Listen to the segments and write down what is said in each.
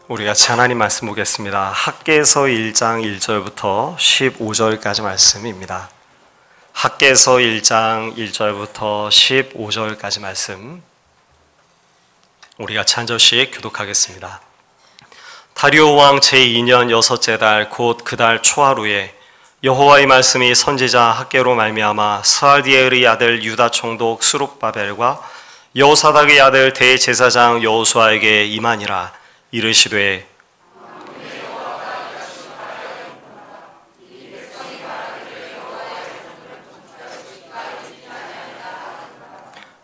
우리 같이 하나님 말씀 보겠습니다. 학개서 1장 1절부터 15절까지 말씀입니다. 학개서 1장 1절부터 15절까지 말씀, 우리 같이 한 절씩 교독하겠습니다. 다리오 왕 제2년 여섯째 달 곧 그 달 초하루에 여호와의 말씀이 선지자 학개로 말미암아 스알디엘의 아들 유다 총독 스룹바벨과 여호사닥의 아들 대제사장 여호수아에게 임하니라. 이르시되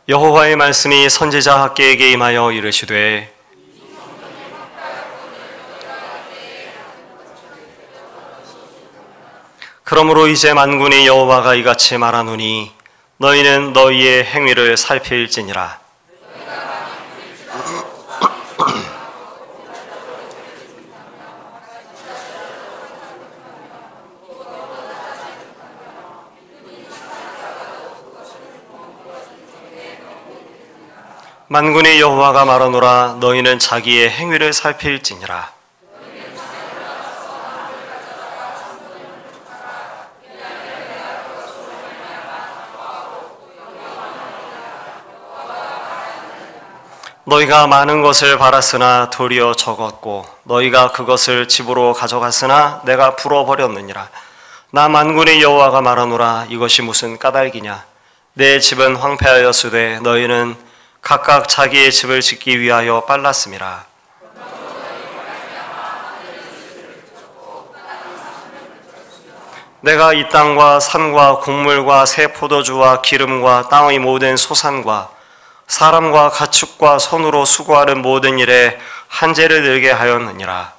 여호와의 말씀이 선지자 학개에게 임하여 이르시되 그러므로 이제 만군의 여호와가 이같이 말하노니 너희는 너희의 행위를 살필지니라. 만군의 여호와가 말하노라. 너희는 자기의 행위를 살필지니라. 너희가 많은 것을 바랐으나 도리어 적었고 너희가 그것을 집으로 가져갔으나 내가 불어버렸느니라. 나 만군의 여호와가 말하노라. 이것이 무슨 까닭이냐. 내 집은 황폐하였으되 너희는 각각 자기의 집을 짓기 위하여 빨랐음이라. 내가 이 땅과 산과 곡물과 새 포도주와 기름과 땅의 모든 소산과 사람과 가축과 손으로 수고하는 모든 일에 한재를 늘게 하였느니라.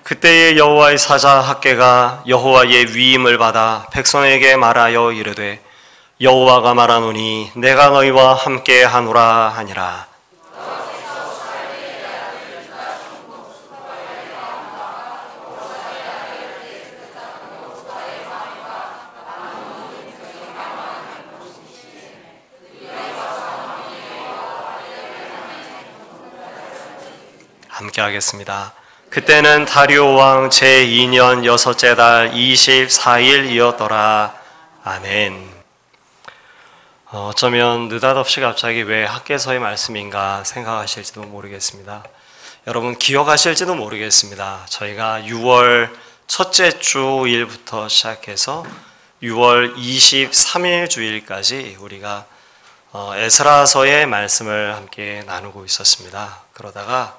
그때의 여호와의 사자 학개가 여호와의 위임을 받아 백성에게 말하여 이르되 여호와가 말하노니 내가 너희와 함께 하노라 하니라. 함께 하겠습니다. 그때는 다리오 왕 제2년 여섯째 달 24일이었더라. 아멘. 어쩌면 느닷없이 갑자기 왜 학개서의 말씀인가 생각하실지도 모르겠습니다. 여러분 기억하실지도 모르겠습니다. 저희가 6월 첫째 주일부터 시작해서 6월 23일 주일까지 우리가 에스라서의 말씀을 함께 나누고 있었습니다. 그러다가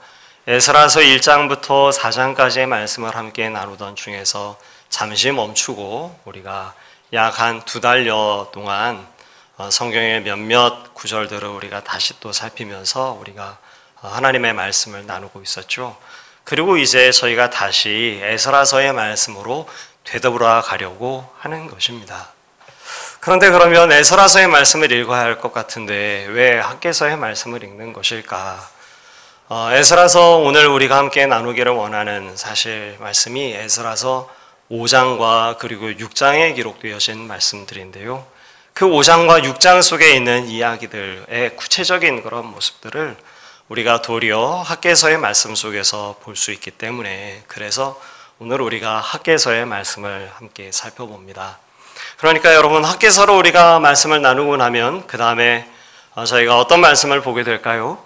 에스라서 1장부터 4장까지의 말씀을 함께 나누던 중에서 잠시 멈추고 우리가 약 한 2달여 동안 성경의 몇몇 구절들을 우리가 다시 또 살피면서 우리가 하나님의 말씀을 나누고 있었죠. 그리고 이제 저희가 다시 에스라서의 말씀으로 되돌아 가려고 하는 것입니다. 그런데 그러면 에스라서의 말씀을 읽어야 할 것 같은데 왜 학개서의 말씀을 읽는 것일까? 에스라서 오늘 우리가 함께 나누기를 원하는 사실 말씀이 에스라서 5장과 그리고 6장에 기록되어진 말씀들인데요. 그 5장과 6장 속에 있는 이야기들의 구체적인 그런 모습들을 우리가 도리어 학개서의 말씀 속에서 볼 수 있기 때문에 그래서 오늘 우리가 학개서의 말씀을 함께 살펴봅니다. 그러니까 여러분 학개서로 우리가 말씀을 나누고 나면 그 다음에 저희가 어떤 말씀을 보게 될까요?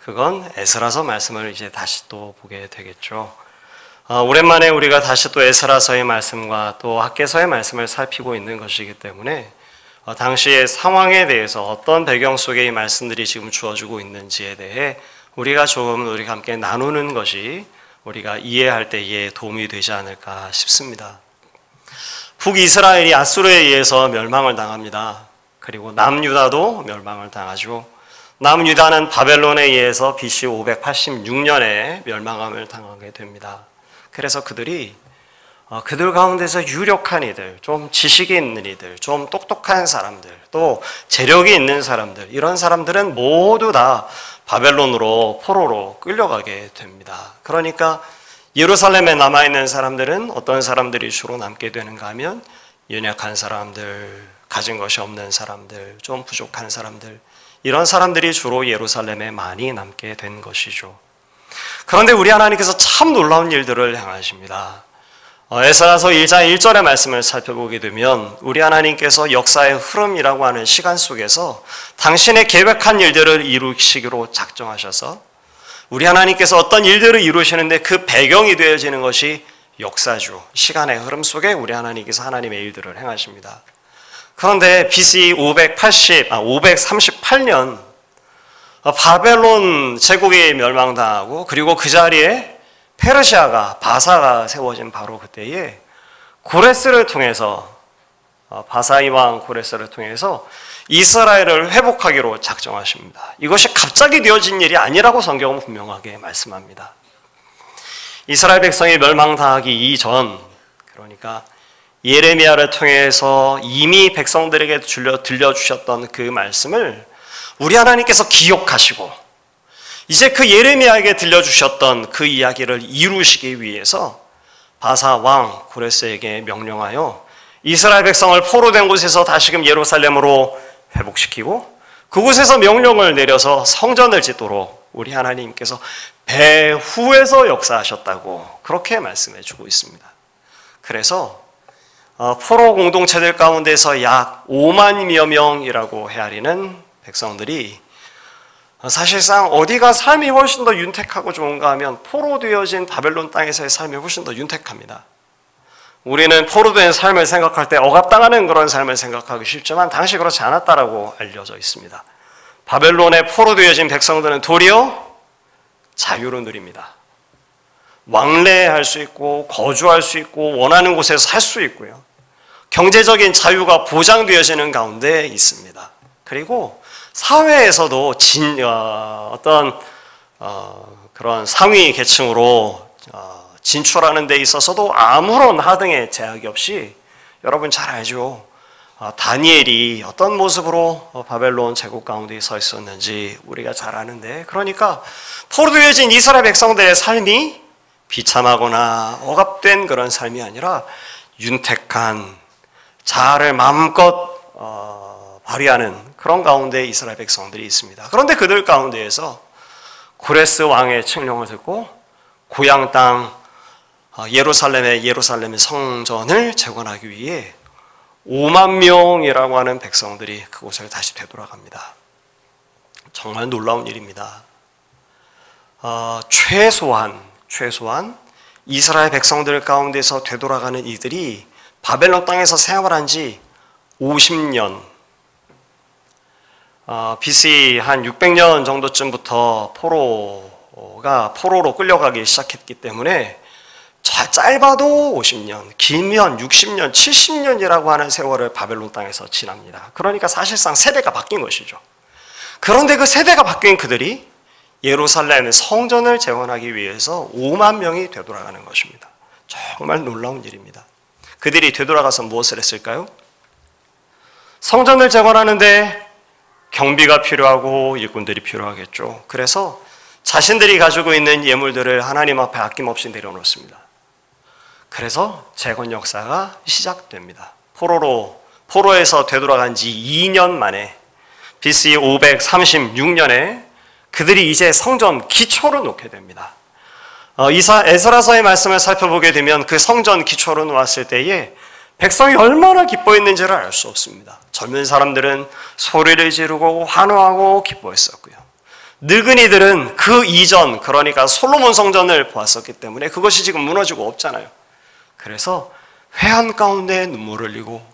그건 에스라서 말씀을 이제 다시 또 보게 되겠죠. 오랜만에 우리가 다시 또 에스라서의 말씀과 또 학개서의 말씀을 살피고 있는 것이기 때문에 당시의 상황에 대해서 어떤 배경 속에 이 말씀들이 지금 주어지고 있는지에 대해 우리가 함께 나누는 것이 우리가 이해할 때에 도움이 되지 않을까 싶습니다. 북이스라엘이 아수르에 의해서 멸망을 당합니다. 그리고 남유다도 멸망을 당하죠. 남유다는 바벨론에 의해서 BC 586년에 멸망함을 당하게 됩니다. 그래서 그들이 그들 가운데서 유력한 이들, 좀 지식이 있는 이들, 좀 똑똑한 사람들, 또 재력이 있는 사람들, 이런 사람들은 모두 다 바벨론으로 포로로 끌려가게 됩니다. 그러니까 예루살렘에 남아있는 사람들은 어떤 사람들이 주로 남게 되는가 하면 연약한 사람들, 가진 것이 없는 사람들, 좀 부족한 사람들, 이런 사람들이 주로 예루살렘에 많이 남게 된 것이죠. 그런데 우리 하나님께서 참 놀라운 일들을 행하십니다. 에스라서 1장 1절의 말씀을 살펴보게 되면 우리 하나님께서 역사의 흐름이라고 하는 시간 속에서 당신의 계획한 일들을 이루시기로 작정하셔서 우리 하나님께서 어떤 일들을 이루시는데 그 배경이 되어지는 것이 역사주, 시간의 흐름 속에 우리 하나님께서 하나님의 일들을 행하십니다. 그런데 BC 538년 바벨론 제국이 멸망당하고 그리고 그 자리에 페르시아가 바사가 세워진 바로 그때에 고레스를 통해서 바사의 왕 고레스를 통해서 이스라엘을 회복하기로 작정하십니다. 이것이 갑자기 되어진 일이 아니라고 성경은 분명하게 말씀합니다. 이스라엘 백성이 멸망당하기 이전, 그러니까 예레미야를 통해서 이미 백성들에게 들려주셨던 그 말씀을 우리 하나님께서 기억하시고 이제 그 예레미야에게 들려주셨던 그 이야기를 이루시기 위해서 바사 왕 고레스에게 명령하여 이스라엘 백성을 포로된 곳에서 다시금 예루살렘으로 회복시키고 그곳에서 명령을 내려서 성전을 짓도록 우리 하나님께서 배후에서 역사하셨다고 그렇게 말씀해 주고 있습니다. 그래서 포로 공동체들 가운데서 약 5만여 명이라고 헤아리는 백성들이 사실상 어디가 삶이 훨씬 더 윤택하고 좋은가 하면 포로되어진 바벨론 땅에서의 삶이 훨씬 더 윤택합니다. 우리는 포로된 삶을 생각할 때 억압당하는 그런 삶을 생각하기 쉽지만 당시 그렇지 않았다라고 알려져 있습니다. 바벨론에 포로되어진 백성들은 도리어 자유를 누립니다. 왕래할 수 있고 거주할 수 있고 원하는 곳에서 살 수 있고요. 경제적인 자유가 보장되어지는 가운데 있습니다. 그리고 사회에서도 그런 상위 계층으로 진출하는 데 있어서도 아무런 하등의 제약이 없이 여러분 잘 알죠. 다니엘이 어떤 모습으로 바벨론 제국 가운데 서 있었는지 우리가 잘 아는데 그러니까 포로되어진 이스라엘 백성들의 삶이 비참하거나 억압된 그런 삶이 아니라 윤택한 자아를 마음껏 발휘하는 그런 가운데 이스라엘 백성들이 있습니다. 그런데 그들 가운데에서 고레스 왕의 칙령을 듣고 고향 땅 예루살렘의 성전을 재건하기 위해 5만 명이라고 하는 백성들이 그곳을 다시 되돌아갑니다. 정말 놀라운 일입니다. 최소한 이스라엘 백성들 가운데서 되돌아가는 이들이 바벨론 땅에서 생활한 지 50년, BC 한 600년 정도쯤부터 포로로 끌려가기 시작했기 때문에 짧아도 50년, 길면 60년, 70년이라고 하는 세월을 바벨론 땅에서 지납니다. 그러니까 사실상 세대가 바뀐 것이죠. 그런데 그 세대가 바뀐 그들이 예루살렘 성전을 재건하기 위해서 5만 명이 되돌아가는 것입니다. 정말 놀라운 일입니다. 그들이 되돌아가서 무엇을 했을까요? 성전을 재건하는데 경비가 필요하고 일꾼들이 필요하겠죠. 그래서 자신들이 가지고 있는 예물들을 하나님 앞에 아낌없이 내려놓습니다. 그래서 재건 역사가 시작됩니다. 포로에서 되돌아간 지 2년 만에 BC 536년에 그들이 이제 성전 기초를 놓게 됩니다. 에스라서의 말씀을 살펴보게 되면 그 성전 기초를 놓았을 때에 백성이 얼마나 기뻐했는지를 알 수 없습니다. 젊은 사람들은 소리를 지르고 환호하고 기뻐했었고요. 늙은이들은 그 이전, 그러니까 솔로몬 성전을 보았었기 때문에 그것이 지금 무너지고 없잖아요. 그래서 회한 가운데 눈물을 흘리고,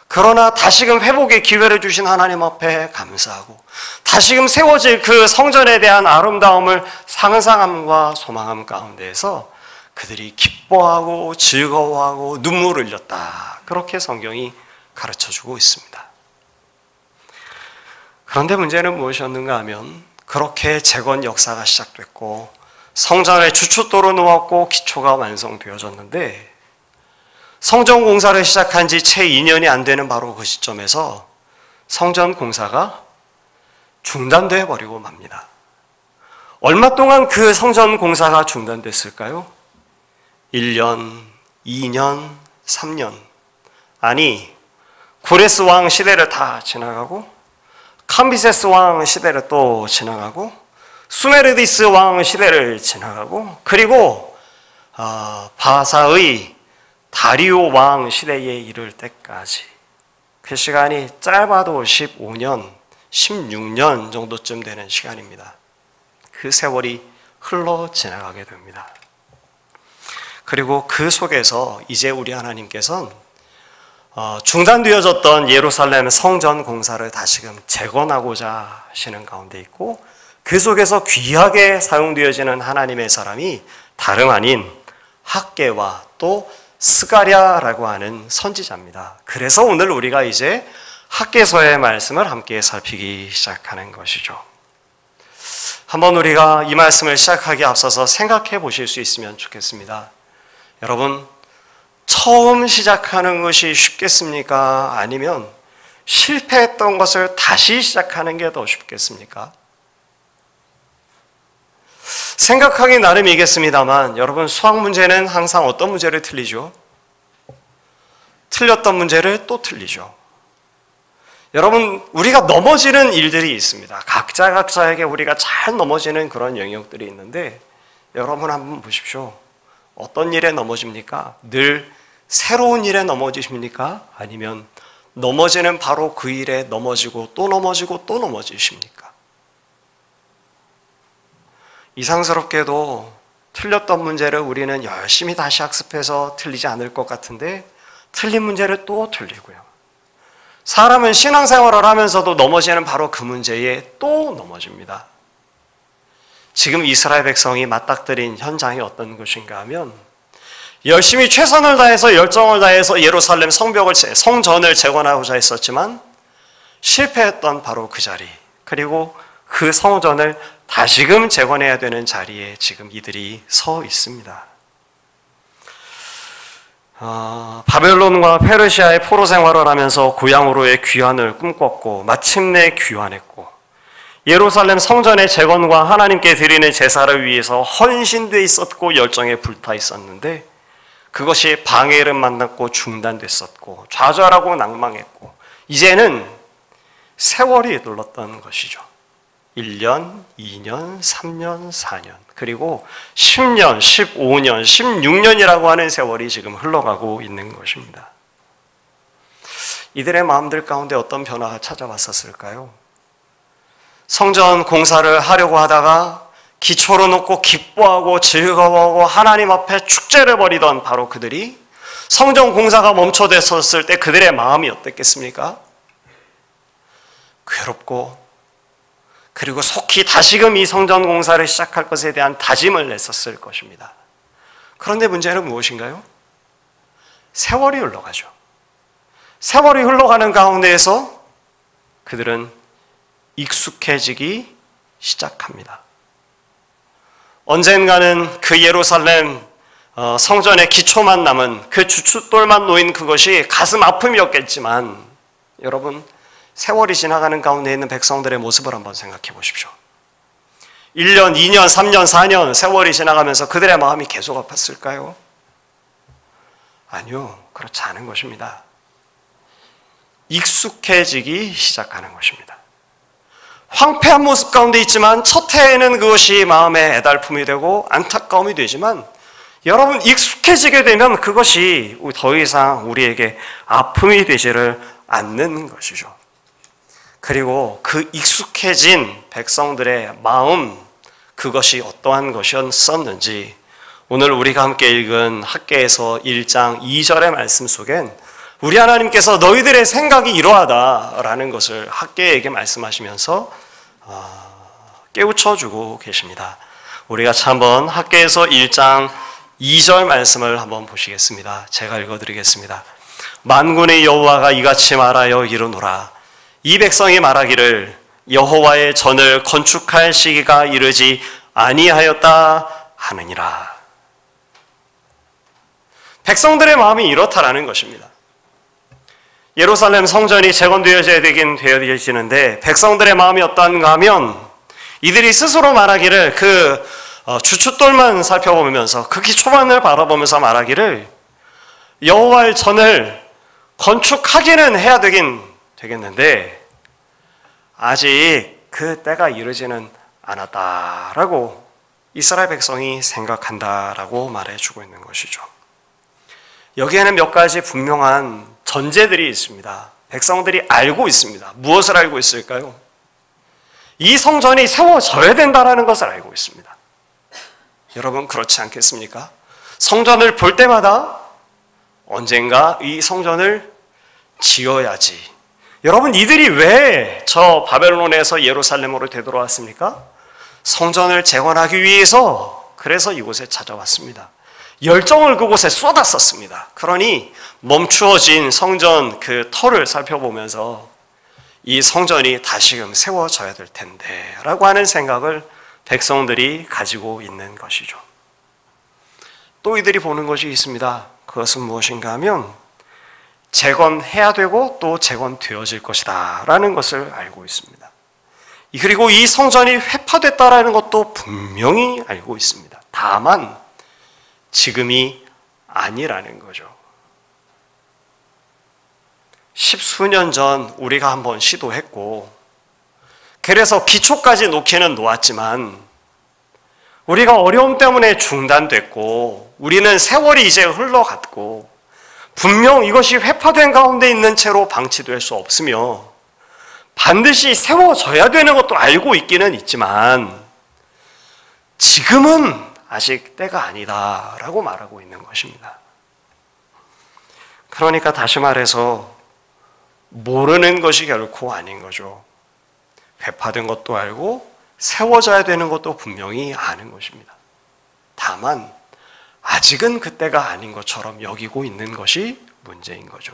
그러나 다시금 회복의 기회를 주신 하나님 앞에 감사하고 다시금 세워질 그 성전에 대한 아름다움을 상상함과 소망함 가운데에서 그들이 기뻐하고 즐거워하고 눈물을 흘렸다. 그렇게 성경이 가르쳐주고 있습니다. 그런데 문제는 무엇이었는가 하면 그렇게 재건 역사가 시작됐고 성전의 주춧돌을 놓았고 기초가 완성되어졌는데 성전 공사를 시작한 지 채 2년이 안 되는 바로 그 시점에서 성전 공사가 중단돼 버리고 맙니다. 얼마 동안 그 성전 공사가 중단됐을까요? 1년, 2년, 3년. 아니, 고레스 왕 시대를 다 지나가고 캄비세스 왕 시대를 또 지나가고 수메르디스 왕 시대를 지나가고 그리고 바사의 다리오 왕 시대에 이를 때까지 그 시간이 짧아도 15년, 16년 정도쯤 되는 시간입니다. 그 세월이 흘러 지나가게 됩니다. 그리고 그 속에서 이제 우리 하나님께서는 중단되어졌던 예루살렘 성전 공사를 다시금 재건하고자 하시는 가운데 있고 그 속에서 귀하게 사용되어지는 하나님의 사람이 다름 아닌 학개와 또 스가랴라고 하는 선지자입니다. 그래서 오늘 우리가 이제 학개서의 말씀을 함께 살피기 시작하는 것이죠. 한번 우리가 이 말씀을 시작하기에 앞서서 생각해 보실 수 있으면 좋겠습니다. 여러분, 처음 시작하는 것이 쉽겠습니까? 아니면 실패했던 것을 다시 시작하는 게 더 쉽겠습니까? 생각하기 나름이겠습니다만 여러분, 수학 문제는 항상 어떤 문제를 틀리죠? 틀렸던 문제를 또 틀리죠. 여러분, 우리가 넘어지는 일들이 있습니다. 각자에게 우리가 잘 넘어지는 그런 영역들이 있는데 여러분 한번 보십시오. 어떤 일에 넘어집니까? 늘 새로운 일에 넘어지십니까? 아니면 넘어지는 바로 그 일에 넘어지고 또 넘어지고 또 넘어지십니까? 이상스럽게도 틀렸던 문제를 우리는 열심히 다시 학습해서 틀리지 않을 것 같은데 틀린 문제를 또 틀리고요. 사람은 신앙생활을 하면서도 넘어지는 바로 그 문제에 또 넘어집니다. 지금 이스라엘 백성이 맞닥뜨린 현장이 어떤 것인가 하면 열심히 최선을 다해서 열정을 다해서 예루살렘 성전을 재건하고자 했었지만 실패했던 바로 그 자리, 그리고 그 성전을 다시금 재건해야 되는 자리에 지금 이들이 서 있습니다. 바벨론과 페르시아의 포로 생활을 하면서 고향으로의 귀환을 꿈꿨고 마침내 귀환했고 예루살렘 성전의 재건과 하나님께 드리는 제사를 위해서 헌신돼 있었고 열정에 불타 있었는데 그것이 방해를 만났고 중단됐었고 좌절하고 낭망했고 이제는 세월이 눌렀던 것이죠. 1년, 2년, 3년, 4년 그리고 10년, 15년, 16년이라고 하는 세월이 지금 흘러가고 있는 것입니다. 이들의 마음들 가운데 어떤 변화가 찾아왔었을까요? 성전 공사를 하려고 하다가 기초로 놓고 기뻐하고 즐거워하고 하나님 앞에 축제를 벌이던 바로 그들이 성전 공사가 멈춰졌을 때 그들의 마음이 어땠겠습니까? 괴롭고 그리고 속히 다시금 이 성전 공사를 시작할 것에 대한 다짐을 냈었을 것입니다. 그런데 문제는 무엇인가요? 세월이 흘러가죠. 세월이 흘러가는 가운데에서 그들은 익숙해지기 시작합니다. 언젠가는 그 예루살렘 성전의 기초만 남은 그 주춧돌만 놓인 그것이 가슴 아픔이었겠지만 여러분, 세월이 지나가는 가운데 있는 백성들의 모습을 한번 생각해 보십시오. 1년, 2년, 3년, 4년 세월이 지나가면서 그들의 마음이 계속 아팠을까요? 아니요, 그렇지 않은 것입니다. 익숙해지기 시작하는 것입니다. 황폐한 모습 가운데 있지만 첫 해에는 그것이 마음의 애달픔이 되고 안타까움이 되지만 여러분, 익숙해지게 되면 그것이 더 이상 우리에게 아픔이 되지를 않는 것이죠. 그리고 그 익숙해진 백성들의 마음, 그것이 어떠한 것이었는지 오늘 우리가 함께 읽은 학개에서 1장 2절의 말씀 속엔 우리 하나님께서 너희들의 생각이 이러하다라는 것을 학개에게 말씀하시면서 깨우쳐주고 계십니다. 우리 같이 한번 학개에서 1장 2절 말씀을 한번 보시겠습니다. 제가 읽어드리겠습니다. 만군의 여호와가 이같이 말하여 이르노라. 이 백성이 말하기를 여호와의 전을 건축할 시기가 이르지 아니하였다 하느니라. 백성들의 마음이 이렇다라는 것입니다. 예루살렘 성전이 재건되어져야 되긴 되어지는데 백성들의 마음이 어떠한가 하면 이들이 스스로 말하기를 주춧돌만 살펴보면서 극히 초반을 바라보면서 말하기를 여호와의 전을 건축하기는 해야 되겠는데 아직 그 때가 이르지는 않았다라고 이스라엘 백성이 생각한다라고 말해주고 있는 것이죠. 여기에는 몇 가지 분명한 전제들이 있습니다. 백성들이 알고 있습니다. 무엇을 알고 있을까요? 이 성전이 세워져야 된다는 것을 알고 있습니다. 여러분 그렇지 않겠습니까? 성전을 볼 때마다 언젠가 이 성전을 지어야지. 여러분 이들이 왜 저 바벨론에서 예루살렘으로 되돌아왔습니까? 성전을 재건하기 위해서 그래서 이곳에 찾아왔습니다. 열정을 그곳에 쏟았었습니다. 그러니 멈추어진 성전 그 터를 살펴보면서 이 성전이 다시금 세워져야 될 텐데 라고 하는 생각을 백성들이 가지고 있는 것이죠. 또 이들이 보는 것이 있습니다. 그것은 무엇인가 하면 재건해야 되고 또 재건되어질 것이다 라는 것을 알고 있습니다. 그리고 이 성전이 회파됐다라는 것도 분명히 알고 있습니다. 다만 지금이 아니라는 거죠. 십수년 전 우리가 한번 시도했고 그래서 기초까지 놓기는 놓았지만 우리가 어려움 때문에 중단됐고 우리는 세월이 이제 흘러갔고 분명 이것이 회파된 가운데 있는 채로 방치될 수 없으며 반드시 세워져야 되는 것도 알고 있기는 있지만 지금은 아직 때가 아니다라고 말하고 있는 것입니다. 그러니까 다시 말해서 모르는 것이 결코 아닌 거죠. 회파된 것도 알고 세워져야 되는 것도 분명히 아는 것입니다. 다만 아직은 그때가 아닌 것처럼 여기고 있는 것이 문제인 거죠.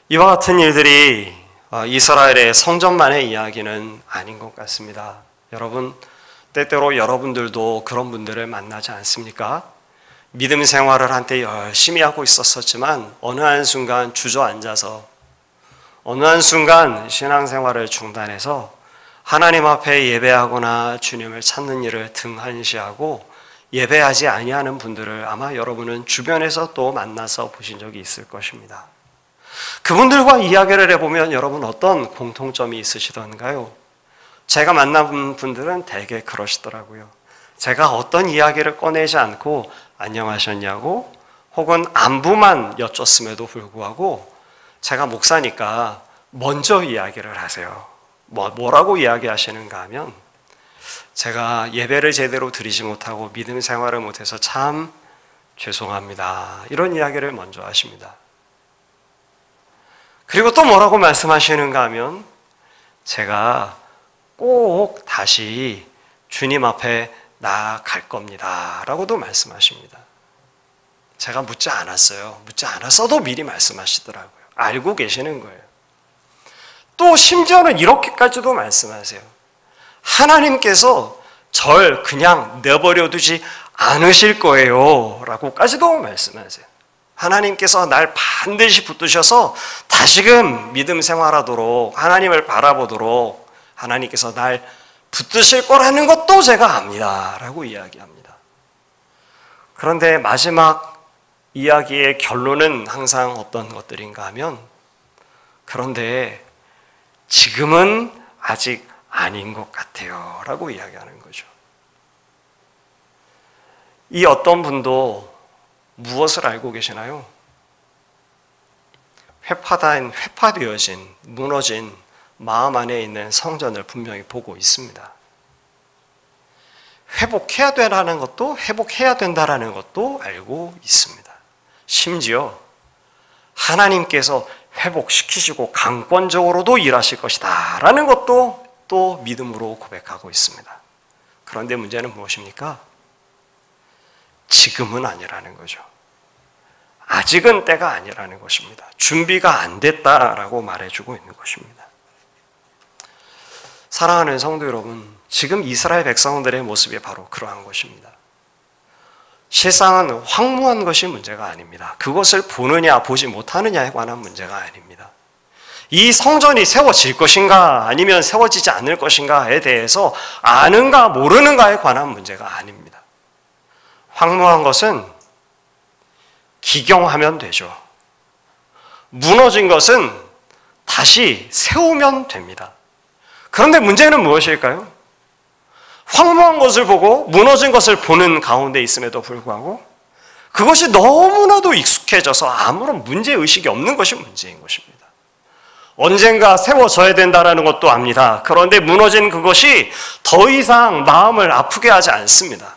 이와 같은 일들이 이스라엘의 성전만의 이야기는 아닌 것 같습니다. 여러분, 때때로 여러분들도 그런 분들을 만나지 않습니까? 믿음 생활을 한때 열심히 하고 있었지만 어느 한순간 주저앉아서 어느 한순간 신앙생활을 중단해서 하나님 앞에 예배하거나 주님을 찾는 일을 등한시하고 예배하지 아니하는 분들을 아마 여러분은 주변에서 또 만나서 보신 적이 있을 것입니다. 그분들과 이야기를 해보면 여러분 어떤 공통점이 있으시던가요? 제가 만난 분들은 대개 그러시더라고요. 제가 어떤 이야기를 꺼내지 않고 안녕하셨냐고 혹은 안부만 여쭙음에도 불구하고 제가 목사니까 먼저 이야기를 하세요. 뭐라고 이야기하시는가 하면 제가 예배를 제대로 드리지 못하고 믿음 생활을 못해서 참 죄송합니다. 이런 이야기를 먼저 하십니다. 그리고 또 뭐라고 말씀하시는가 하면 제가 꼭 다시 주님 앞에 나아갈 겁니다. 라고도 말씀하십니다. 제가 묻지 않았어요. 묻지 않았어도 미리 말씀하시더라고요. 알고 계시는 거예요. 또 심지어는 이렇게까지도 말씀하세요. 하나님께서 절 그냥 내버려 두지 않으실 거예요. 라고까지도 말씀하세요. 하나님께서 날 반드시 붙드셔서 다시금 믿음 생활하도록 하나님을 바라보도록 하나님께서 날 붙드실 거라는 것도 제가 압니다. 라고 이야기합니다. 그런데 마지막 이야기의 결론은 항상 어떤 것들인가 하면 그런데 지금은 아직 아닌 것 같아요. 라고 이야기하는 거죠. 이 어떤 분도 무엇을 알고 계시나요? 회파되어진, 무너진 마음 안에 있는 성전을 분명히 보고 있습니다. 회복해야 되라는 것도 회복해야 된다라는 것도 알고 있습니다. 심지어 하나님께서 회복시키시고 강권적으로도 일하실 것이다 라는 것도 또 믿음으로 고백하고 있습니다. 그런데 문제는 무엇입니까? 지금은 아니라는 거죠. 아직은 때가 아니라는 것입니다. 준비가 안 됐다라고 말해주고 있는 것입니다. 사랑하는 성도 여러분, 지금 이스라엘 백성들의 모습이 바로 그러한 것입니다. 세상은 황무한 것이 문제가 아닙니다. 그것을 보느냐 보지 못하느냐에 관한 문제가 아닙니다. 이 성전이 세워질 것인가 아니면 세워지지 않을 것인가에 대해서 아는가 모르는가에 관한 문제가 아닙니다. 황무한 것은 기경하면 되죠. 무너진 것은 다시 세우면 됩니다. 그런데 문제는 무엇일까요? 황무한 것을 보고 무너진 것을 보는 가운데 있음에도 불구하고 그것이 너무나도 익숙해져서 아무런 문제의식이 없는 것이 문제인 것입니다. 언젠가 세워져야 된다는 것도 압니다. 그런데 무너진 그것이 더 이상 마음을 아프게 하지 않습니다.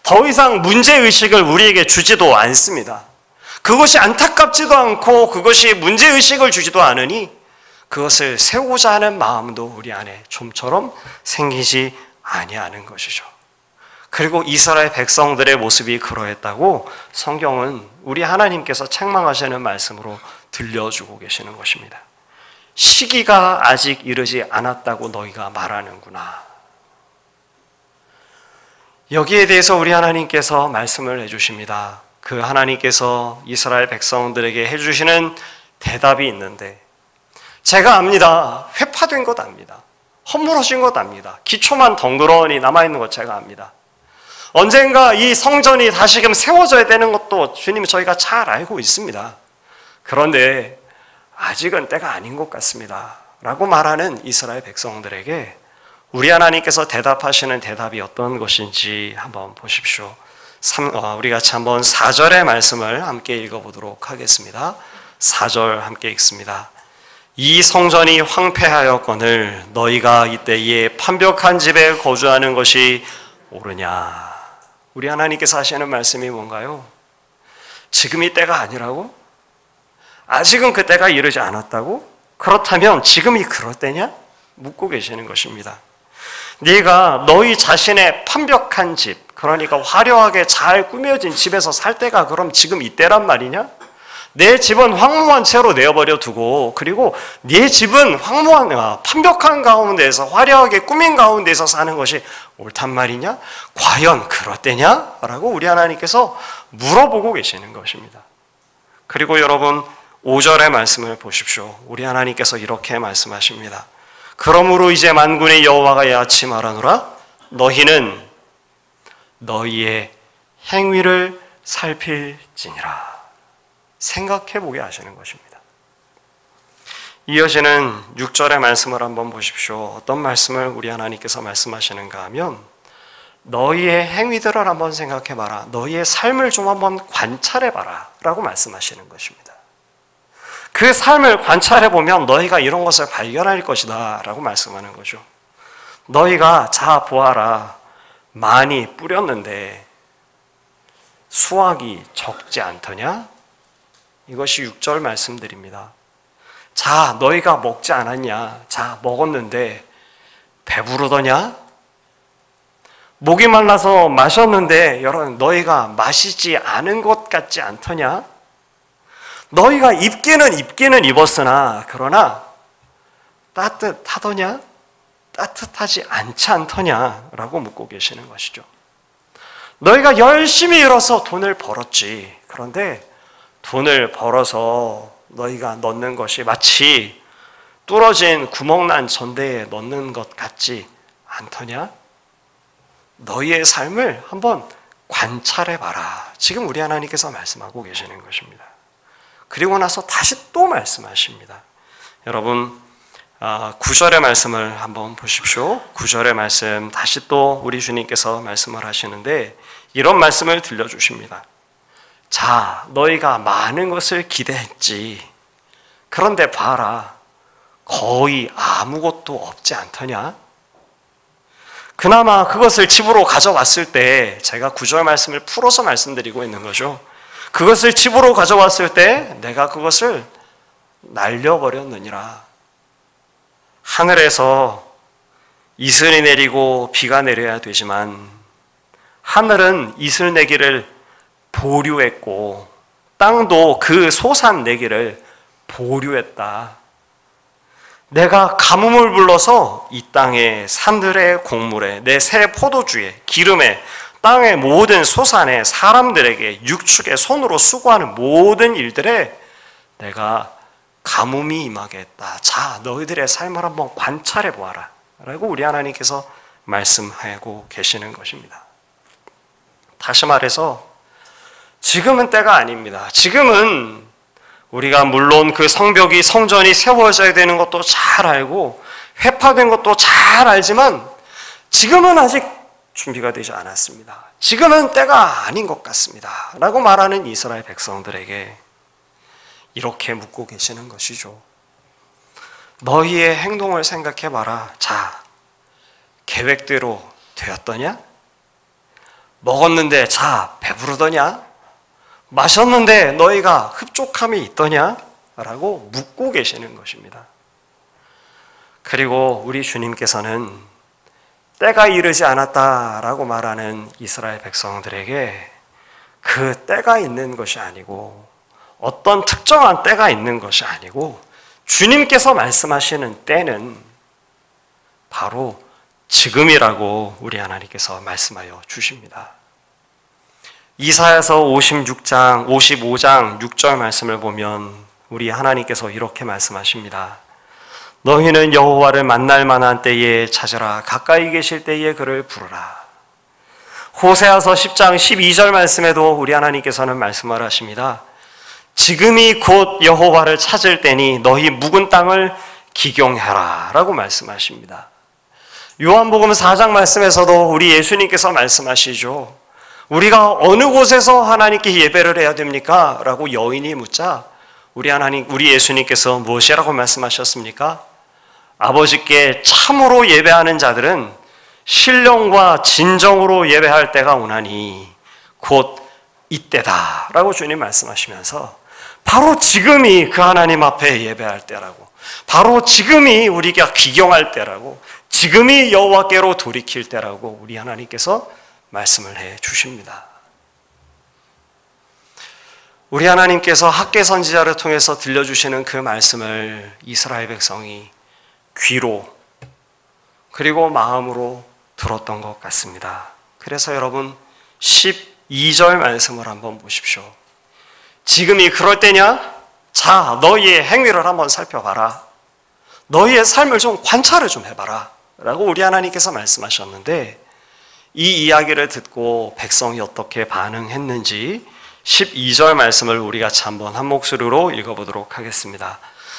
더 이상 문제의식을 우리에게 주지도 않습니다. 그것이 안타깝지도 않고 그것이 문제의식을 주지도 않으니 그것을 세우고자 하는 마음도 우리 안에 좀처럼 생기지 아니하는 것이죠. 그리고 이스라엘 백성들의 모습이 그러했다고 성경은 우리 하나님께서 책망하시는 말씀으로 들려주고 계시는 것입니다. 시기가 아직 이르지 않았다고 너희가 말하는구나. 여기에 대해서 우리 하나님께서 말씀을 해주십니다. 그 하나님께서 이스라엘 백성들에게 해주시는 대답이 있는데 제가 압니다. 회파된 것 압니다. 허물어진 것 압니다. 기초만 덩그러니 남아있는 것 제가 압니다. 언젠가 이 성전이 다시금 세워져야 되는 것도 주님 저희가 잘 알고 있습니다. 그런데 아직은 때가 아닌 것 같습니다. 라고 말하는 이스라엘 백성들에게 우리 하나님께서 대답하시는 대답이 어떤 것인지 한번 보십시오. 우리 같이 한번 4절의 말씀을 함께 읽어보도록 하겠습니다. 4절 함께 읽습니다. 이 성전이 황폐하였거늘 너희가 이때에 판벽한 집에 거주하는 것이 옳으냐. 우리 하나님께서 하시는 말씀이 뭔가요? 지금이 때가 아니라고? 아직은 그 때가 이르지 않았다고? 그렇다면 지금이 그럴 때냐? 묻고 계시는 것입니다. 네가 너희 자신의 판벽한 집, 그러니까 화려하게 잘 꾸며진 집에서 살 때가 그럼 지금 이때란 말이냐? 내 집은 황무한 채로 내어버려 두고 그리고 네 집은 황무한 판벽한 가운데에서 화려하게 꾸민 가운데에서 사는 것이 옳단 말이냐? 과연 그럴 때냐? 라고 우리 하나님께서 물어보고 계시는 것입니다. 그리고 여러분 5절의 말씀을 보십시오. 우리 하나님께서 이렇게 말씀하십니다. 그러므로 이제 만군의 여호와가 야치 말하노라 너희는 너희의 행위를 살필지니라. 생각해 보게 하시는 것입니다. 이어지는 6절의 말씀을 한번 보십시오. 어떤 말씀을 우리 하나님께서 말씀하시는가 하면 너희의 행위들을 한번 생각해 봐라. 너희의 삶을 좀 한번 관찰해 봐라 라고 말씀하시는 것입니다. 그 삶을 관찰해 보면 너희가 이런 것을 발견할 것이다 라고 말씀하는 거죠. 너희가 자 보아라. 많이 뿌렸는데 수확이 적지 않더냐? 이것이 6절 말씀드립니다. 자, 너희가 먹지 않았냐? 자, 먹었는데 배부르더냐? 목이 말라서 마셨는데 여러분 너희가 마시지 않은 것 같지 않더냐? 너희가 입기는 입었으나 그러나 따뜻하더냐? 따뜻하지 않지 않더냐? 라고 묻고 계시는 것이죠. 너희가 열심히 일어서 돈을 벌었지. 그런데 돈을 벌어서 너희가 넣는 것이 마치 뚫어진 구멍난 전대에 넣는 것 같지 않더냐? 너희의 삶을 한번 관찰해봐라. 지금 우리 하나님께서 말씀하고 계시는 것입니다. 그리고 나서 다시 또 말씀하십니다. 여러분 9절의 말씀을 한번 보십시오. 9절의 말씀 다시 또 우리 주님께서 말씀을 하시는데 이런 말씀을 들려주십니다. 자, 너희가 많은 것을 기대했지. 그런데 봐라. 거의 아무것도 없지 않더냐? 그나마 그것을 집으로 가져왔을 때 제가 9절 말씀을 풀어서 말씀드리고 있는 거죠. 그것을 집으로 가져왔을 때 내가 그것을 날려버렸느니라. 하늘에서 이슬이 내리고 비가 내려야 되지만 하늘은 이슬 내기를 보류했고 땅도 그 소산 내기를 보류했다. 내가 가뭄을 불러서 이 땅의 산들의 곡물에 내 새 포도주에 기름에 땅의 모든 소산에 사람들에게 육축에 손으로 수고하는 모든 일들에 내가 가뭄이 임하겠다. 자, 너희들의 삶을 한번 관찰해 보아라. 라고 우리 하나님께서 말씀하고 계시는 것입니다. 다시 말해서 지금은 때가 아닙니다. 지금은 우리가 물론 그 성전이 세워져야 되는 것도 잘 알고 회파된 것도 잘 알지만 지금은 아직 준비가 되지 않았습니다. 지금은 때가 아닌 것 같습니다. 라고 말하는 이스라엘 백성들에게 이렇게 묻고 계시는 것이죠. 너희의 행동을 생각해 봐라. 자, 계획대로 되었더냐? 먹었는데 자, 배부르더냐? 마셨는데 너희가 흡족함이 있더냐? 라고 묻고 계시는 것입니다. 그리고 우리 주님께서는 때가 이르지 않았다라고 말하는 이스라엘 백성들에게 그 때가 있는 것이 아니고 어떤 특정한 때가 있는 것이 아니고 주님께서 말씀하시는 때는 바로 지금이라고 우리 하나님께서 말씀하여 주십니다. 이사야서 55장 6절 말씀을 보면 우리 하나님께서 이렇게 말씀하십니다. 너희는 여호와를 만날 만한 때에 찾으라. 가까이 계실 때에 그를 부르라. 호세아서 10장 12절 말씀에도 우리 하나님께서는 말씀을 하십니다. 지금이 곧 여호와를 찾을 때니 너희 묵은 땅을 기경해라 라고 말씀하십니다. 요한복음 4장 말씀에서도 우리 예수님께서 말씀하시죠. 우리가 어느 곳에서 하나님께 예배를 해야 됩니까? 라고 여인이 묻자 우리 예수님께서 무엇이라고 말씀하셨습니까? 아버지께 참으로 예배하는 자들은 신령과 진정으로 예배할 때가 오나니 곧 이때다 라고 주님 말씀하시면서 바로 지금이 그 하나님 앞에 예배할 때라고, 바로 지금이 우리가 기경할 때라고, 지금이 여호와께로 돌이킬 때라고 우리 하나님께서 말씀을 해 주십니다. 우리 하나님께서 학개 선지자를 통해서 들려주시는 그 말씀을 이스라엘 백성이 귀로 그리고 마음으로 들었던 것 같습니다. 그래서 여러분 12절 말씀을 한번 보십시오. 지금이 그럴 때냐? 자, 너희의 행위를 한번 살펴봐라. 너희의 삶을 좀 관찰을 좀 해봐라 라고 우리 하나님께서 말씀하셨는데 이 이야기를 듣고 백성이 어떻게 반응했는지 12절 말씀을 우리 같이 한번 한 목소리로 읽어보도록 하겠습니다.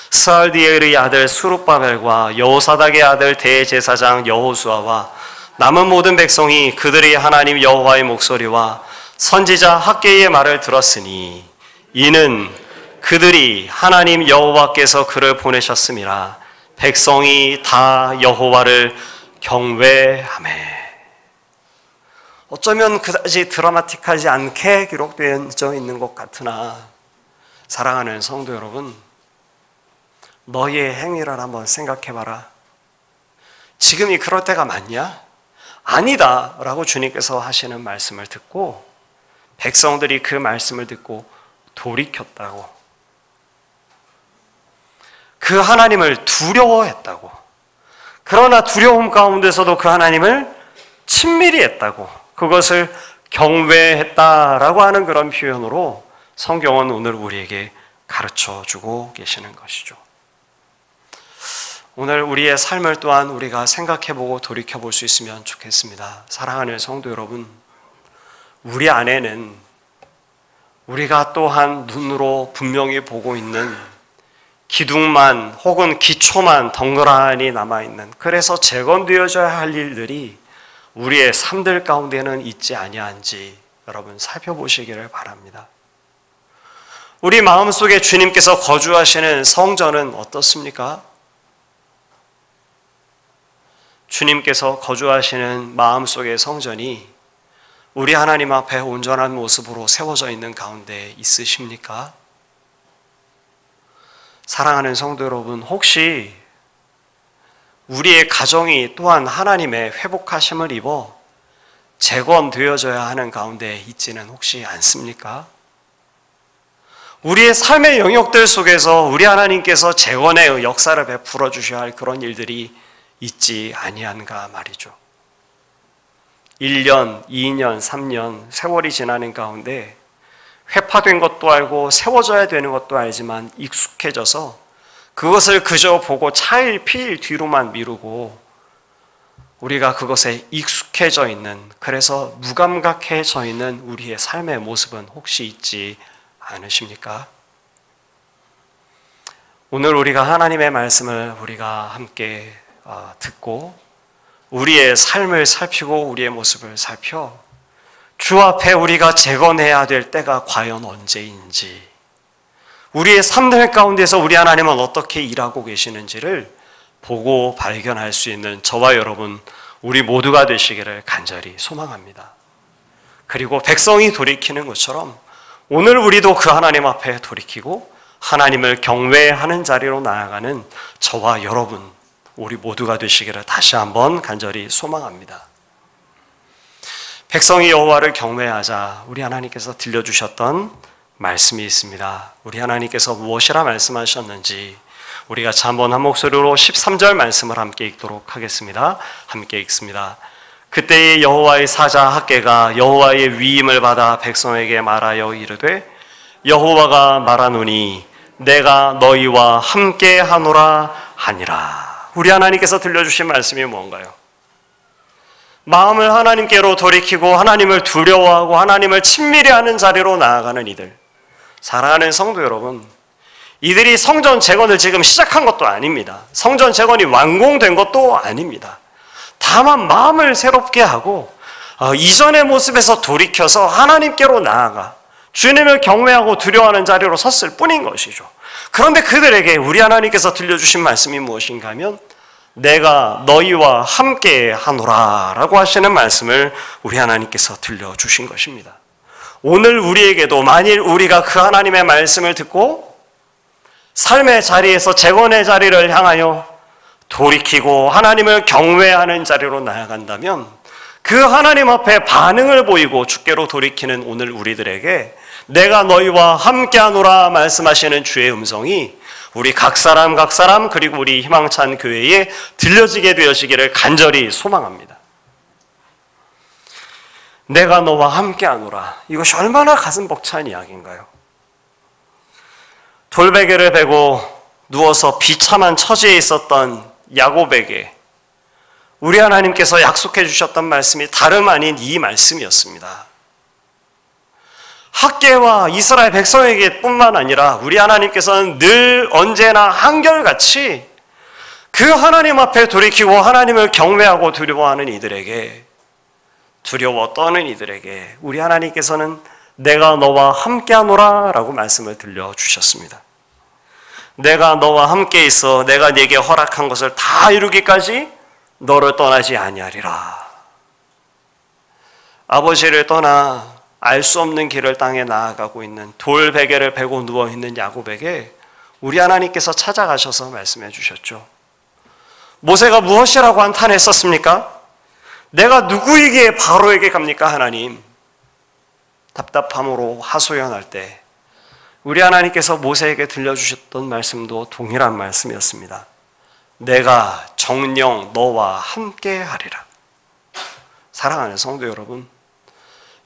스알디엘의 아들 스룹바벨과 여호사닥의 아들 대제사장 여호수아와 남은 모든 백성이 그들의 하나님 여호와의 목소리와 선지자 학개의 말을 들었으니 이는 그들이 하나님 여호와께서 그를 보내셨음이라. 백성이 다 여호와를 경외하매. 어쩌면 그다지 드라마틱하지 않게 기록되어 있는 것 같으나 사랑하는 성도 여러분, 너희의 행위를 한번 생각해봐라. 지금이 그럴 때가 맞냐? 아니다 라고 주님께서 하시는 말씀을 듣고 백성들이 그 말씀을 듣고 돌이켰다고, 그 하나님을 두려워했다고, 그러나 두려움 가운데서도 그 하나님을 친밀히 했다고, 그것을 경외했다라고 하는 그런 표현으로 성경은 오늘 우리에게 가르쳐주고 계시는 것이죠. 오늘 우리의 삶을 또한 우리가 생각해보고 돌이켜볼 수 있으면 좋겠습니다. 사랑하는 성도 여러분, 우리 안에는 우리가 또한 눈으로 분명히 보고 있는 기둥만 혹은 기초만 덩그러니 남아있는, 그래서 재건되어져야 할 일들이 우리의 삶들 가운데는 있지 아니한지 여러분 살펴보시기를 바랍니다. 우리 마음속에 주님께서 거주하시는 성전은 어떻습니까? 주님께서 거주하시는 마음속의 성전이 우리 하나님 앞에 온전한 모습으로 세워져 있는 가운데 있으십니까? 사랑하는 성도 여러분, 혹시 우리의 가정이 또한 하나님의 회복하심을 입어 재건되어져야 하는 가운데 있지는 혹시 않습니까? 우리의 삶의 영역들 속에서 우리 하나님께서 재건의 역사를 베풀어 주셔야 할 그런 일들이 있지 아니한가 말이죠. 1년, 2년, 3년 세월이 지나는 가운데 회파된 것도 알고 세워져야 되는 것도 알지만 익숙해져서 그것을 그저 보고 차일피일 뒤로만 미루고 우리가 그것에 익숙해져 있는, 그래서 무감각해져 있는 우리의 삶의 모습은 혹시 있지 않으십니까? 오늘 우리가 하나님의 말씀을 우리가 함께 듣고 우리의 삶을 살피고 우리의 모습을 살펴 주 앞에 우리가 재건해야 될 때가 과연 언제인지, 우리의 삶들 가운데서 우리 하나님은 어떻게 일하고 계시는지를 보고 발견할 수 있는 저와 여러분, 우리 모두가 되시기를 간절히 소망합니다. 그리고 백성이 돌이키는 것처럼 오늘 우리도 그 하나님 앞에 돌이키고 하나님을 경외하는 자리로 나아가는 저와 여러분, 우리 모두가 되시기를 다시 한번 간절히 소망합니다. 백성이 여호와를 경외하자 우리 하나님께서 들려주셨던 말씀이 있습니다. 우리 하나님께서 무엇이라 말씀하셨는지 우리 같이 한번 한 목소리로 13절 말씀을 함께 읽도록 하겠습니다. 함께 읽습니다. 그때의 여호와의 사자 학개가 여호와의 위임을 받아 백성에게 말하여 이르되 여호와가 말하노니 내가 너희와 함께 하노라 하니라. 우리 하나님께서 들려주신 말씀이 뭔가요? 마음을 하나님께로 돌이키고 하나님을 두려워하고 하나님을 친밀히 하는 자리로 나아가는 이들, 사랑하는 성도 여러분, 이들이 성전 재건을 지금 시작한 것도 아닙니다. 성전 재건이 완공된 것도 아닙니다. 다만 마음을 새롭게 하고 이전의 모습에서 돌이켜서 하나님께로 나아가 주님을 경외하고 두려워하는 자리로 섰을 뿐인 것이죠. 그런데 그들에게 우리 하나님께서 들려주신 말씀이 무엇인가 하면 내가 너희와 함께 하노라 라고 하시는 말씀을 우리 하나님께서 들려주신 것입니다. 오늘 우리에게도 만일 우리가 그 하나님의 말씀을 듣고 삶의 자리에서 재건의 자리를 향하여 돌이키고 하나님을 경외하는 자리로 나아간다면 그 하나님 앞에 반응을 보이고 주께로 돌이키는 오늘 우리들에게 내가 너희와 함께하노라 말씀하시는 주의 음성이 우리 각 사람 그리고 우리 희망찬 교회에 들려지게 되어지기를 간절히 소망합니다. 내가 너와 함께하노라, 이것이 얼마나 가슴 벅찬 이야기인가요? 돌베개를 베고 누워서 비참한 처지에 있었던 야곱에게 우리 하나님께서 약속해 주셨던 말씀이 다름 아닌 이 말씀이었습니다. 학개와 이스라엘 백성에게 뿐만 아니라 우리 하나님께서는 늘 언제나 한결같이 그 하나님 앞에 돌이키고 하나님을 경외하고 두려워하는 이들에게, 두려워 떠는 이들에게 우리 하나님께서는 내가 너와 함께하노라 라고 말씀을 들려주셨습니다. 내가 너와 함께 있어 내가 네게 허락한 것을 다 이루기까지 너를 떠나지 아니하리라. 아버지를 떠나 알 수 없는 길을 땅에 나아가고 있는 돌베개를 베고 누워있는 야곱에게 우리 하나님께서 찾아가셔서 말씀해 주셨죠. 모세가 무엇이라고 한탄했었습니까? 내가 누구에게 바로에게 갑니까 하나님? 답답함으로 하소연할 때 우리 하나님께서 모세에게 들려주셨던 말씀도 동일한 말씀이었습니다. 내가 정녕 너와 함께 하리라. 사랑하는 성도 여러분,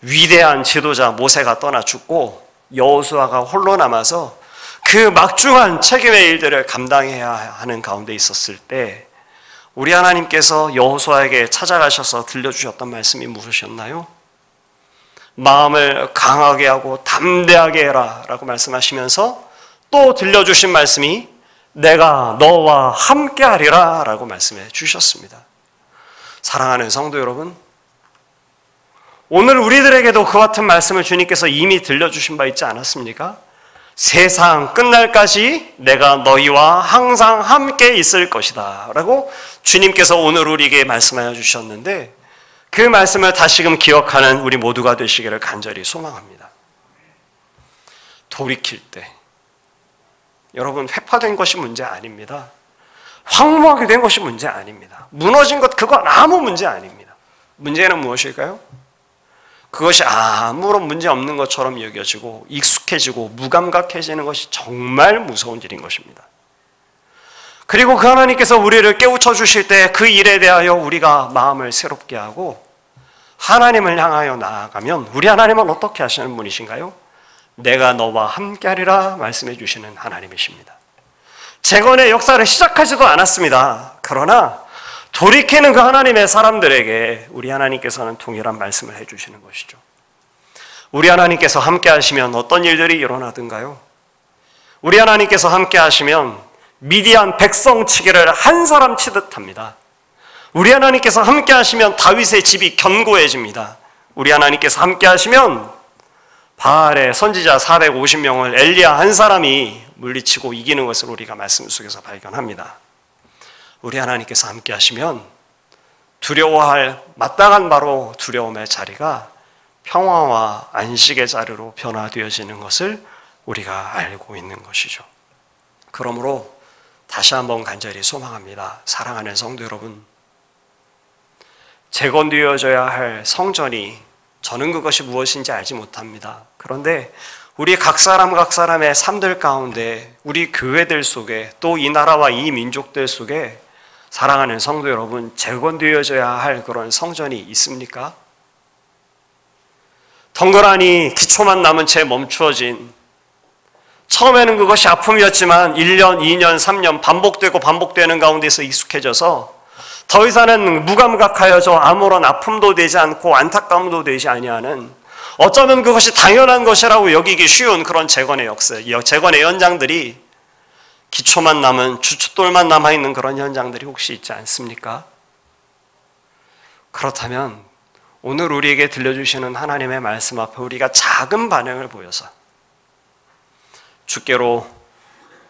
위대한 지도자 모세가 떠나 죽고 여호수아가 홀로 남아서 그 막중한 책임의 일들을 감당해야 하는 가운데 있었을 때 우리 하나님께서 여호수아에게 찾아가셔서 들려주셨던 말씀이 무엇이었나요? 마음을 강하게 하고 담대하게 해라 라고 말씀하시면서 또 들려주신 말씀이 내가 너와 함께 하리라 라고 말씀해 주셨습니다. 사랑하는 성도 여러분, 오늘 우리들에게도 그 같은 말씀을 주님께서 이미 들려주신 바 있지 않았습니까? 세상 끝날까지 내가 너희와 항상 함께 있을 것이다 라고 주님께서 오늘 우리에게 말씀하여 주셨는데 그 말씀을 다시금 기억하는 우리 모두가 되시기를 간절히 소망합니다. 돌이킬 때 여러분, 회파된 것이 문제 아닙니다. 황무하게 된 것이 문제 아닙니다. 무너진 것, 그건 아무 문제 아닙니다. 문제는 무엇일까요? 그것이 아무런 문제 없는 것처럼 여겨지고 익숙해지고 무감각해지는 것이 정말 무서운 일인 것입니다. 그리고 그 하나님께서 우리를 깨우쳐 주실 때 그 일에 대하여 우리가 마음을 새롭게 하고 하나님을 향하여 나아가면 우리 하나님은 어떻게 하시는 분이신가요? 내가 너와 함께하리라 말씀해 주시는 하나님이십니다. 재건의 역사를 시작하지도 않았습니다. 그러나 돌이키는 그 하나님의 사람들에게 우리 하나님께서는 동일한 말씀을 해주시는 것이죠. 우리 하나님께서 함께 하시면 어떤 일들이 일어나든가요? 우리 하나님께서 함께 하시면 미디안 백성 치기를 한 사람 치듯 합니다. 우리 하나님께서 함께 하시면 다윗의 집이 견고해집니다. 우리 하나님께서 함께 하시면 바알의 선지자 450명을 엘리야 한 사람이 물리치고 이기는 것을 우리가 말씀 속에서 발견합니다. 우리 하나님께서 함께 하시면 두려워할 마땅한 바로 두려움의 자리가 평화와 안식의 자리로 변화되어지는 것을 우리가 알고 있는 것이죠. 그러므로 다시 한번 간절히 소망합니다. 사랑하는 성도 여러분, 재건되어져야 할 성전이 저는 그것이 무엇인지 알지 못합니다. 그런데 우리 각 사람의 삶들 가운데 우리 교회들 속에 또 이 나라와 이 민족들 속에 사랑하는 성도 여러분, 재건되어져야 할 그런 성전이 있습니까? 덩그러니 기초만 남은 채 멈추어진, 처음에는 그것이 아픔이었지만 1년, 2년, 3년 반복되는 가운데서 익숙해져서 더 이상은 무감각하여져 아무런 아픔도 되지 않고 안타까움도 되지 아니하는, 어쩌면 그것이 당연한 것이라고 여기기 쉬운 그런 재건의 역사, 재건의 현장들이, 기초만 남은 주춧돌만 남아있는 그런 현장들이 혹시 있지 않습니까? 그렇다면 오늘 우리에게 들려주시는 하나님의 말씀 앞에 우리가 작은 반응을 보여서 주께로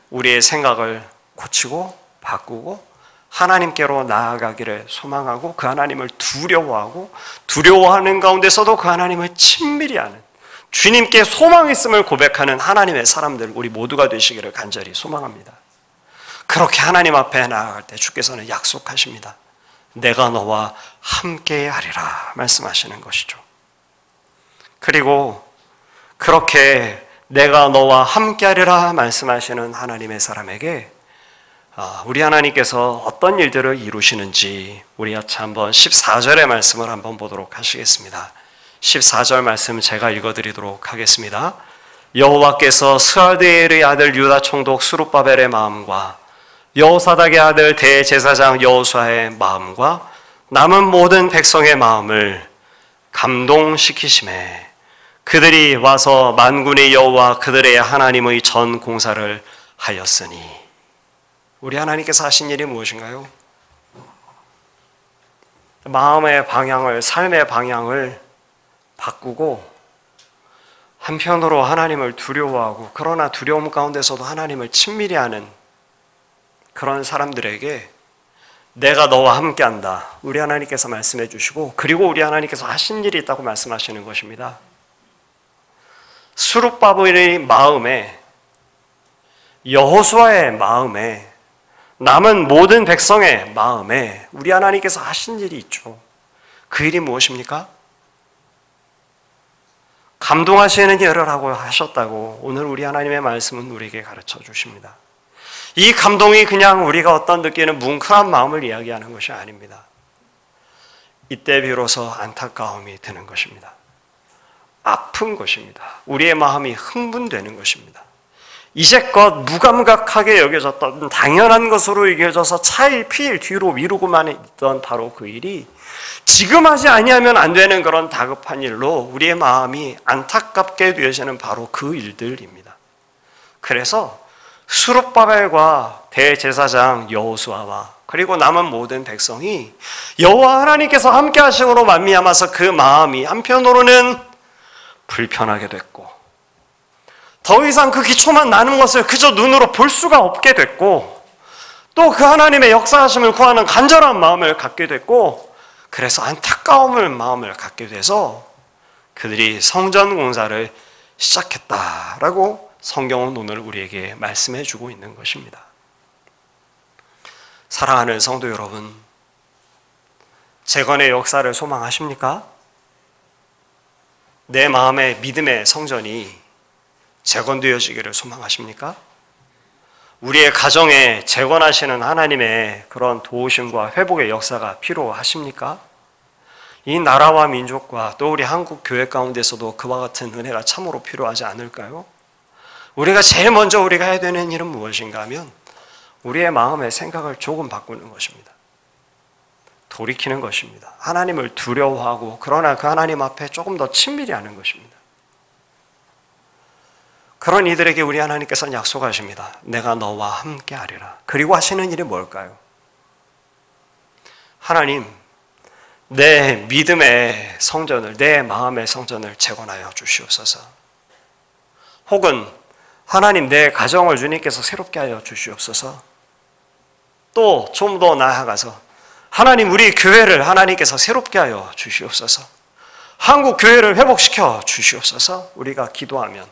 우리의 생각을 고치고 바꾸고 하나님께로 나아가기를 소망하고 그 하나님을 두려워하고 두려워하는 가운데서도 그 하나님을 친밀히 하는, 주님께 소망이 있음을 고백하는 하나님의 사람들 우리 모두가 되시기를 간절히 소망합니다. 그렇게 하나님 앞에 나아갈 때 주께서는 약속하십니다. 내가 너와 함께 하리라 말씀하시는 것이죠. 그리고 그렇게 내가 너와 함께 하리라 말씀하시는 하나님의 사람에게 우리 하나님께서 어떤 일들을 이루시는지 우리 같이 한번 14절의 말씀을 한번 보도록 하시겠습니다. 14절 말씀 제가 읽어드리도록 하겠습니다. 여호와께서 스알드엘의 아들 유다 총독 스룹바벨의 마음과 여호사닥의 아들 대제사장 여호수아의 마음과 남은 모든 백성의 마음을 감동시키심에 그들이 와서 만군의 여호와 그들의 하나님의 전 공사를 하였으니. 우리 하나님께서 하신 일이 무엇인가요? 마음의 방향을, 삶의 방향을 바꾸고 한편으로 하나님을 두려워하고 그러나 두려움 가운데서도 하나님을 친밀히 하는 그런 사람들에게 내가 너와 함께한다. 우리 하나님께서 말씀해 주시고 그리고 우리 하나님께서 하신 일이 있다고 말씀하시는 것입니다. 스룹바벨의 마음에, 여호수아의 마음에, 남은 모든 백성의 마음에 우리 하나님께서 하신 일이 있죠. 그 일이 무엇입니까? 감동하시는 일을 하고 하셨다고 오늘 우리 하나님의 말씀은 우리에게 가르쳐 주십니다. 이 감동이 그냥 우리가 어떤 느끼는 뭉클한 마음을 이야기하는 것이 아닙니다. 이때 비로소 안타까움이 드는 것입니다. 아픈 것입니다. 우리의 마음이 흥분되는 것입니다. 이제껏 무감각하게 여겨졌던, 당연한 것으로 여겨져서 차일피일 뒤로 미루고만 있던 바로 그 일이 지금 하지 아니하면 안 되는 그런 다급한 일로 우리의 마음이 안타깝게 되어지는 바로 그 일들입니다. 그래서 스룹바벨과 대제사장 여호수아와 그리고 남은 모든 백성이 여호와 하나님께서 함께 하심으로 말미암아서 그 마음이 한편으로는 불편하게 됐고 더 이상 그 기초만 나는 것을 그저 눈으로 볼 수가 없게 됐고 또 그 하나님의 역사하심을 구하는 간절한 마음을 갖게 됐고 그래서 안타까움을 마음을 갖게 돼서 그들이 성전 공사를 시작했다라고 성경은 오늘 우리에게 말씀해 주고 있는 것입니다. 사랑하는 성도 여러분, 재건의 역사를 소망하십니까? 내 마음의 믿음의 성전이 재건되어지기를 소망하십니까? 우리의 가정에 재건하시는 하나님의 그런 도우심과 회복의 역사가 필요하십니까? 이 나라와 민족과 또 우리 한국 교회 가운데서도 그와 같은 은혜가 참으로 필요하지 않을까요? 우리가 제일 먼저 우리가 해야 되는 일은 무엇인가 하면 우리의 마음의 생각을 조금 바꾸는 것입니다. 돌이키는 것입니다. 하나님을 두려워하고 그러나 그 하나님 앞에 조금 더 친밀히 하는 것입니다. 그런 이들에게 우리 하나님께서는 약속하십니다. 내가 너와 함께 하리라. 그리고 하시는 일이 뭘까요? 하나님, 내 믿음의 성전을, 내 마음의 성전을 재건하여 주시옵소서. 혹은 하나님, 내 가정을 주님께서 새롭게 하여 주시옵소서. 또 좀 더 나아가서 하나님, 우리 교회를 하나님께서 새롭게 하여 주시옵소서. 한국 교회를 회복시켜 주시옵소서. 우리가 기도하면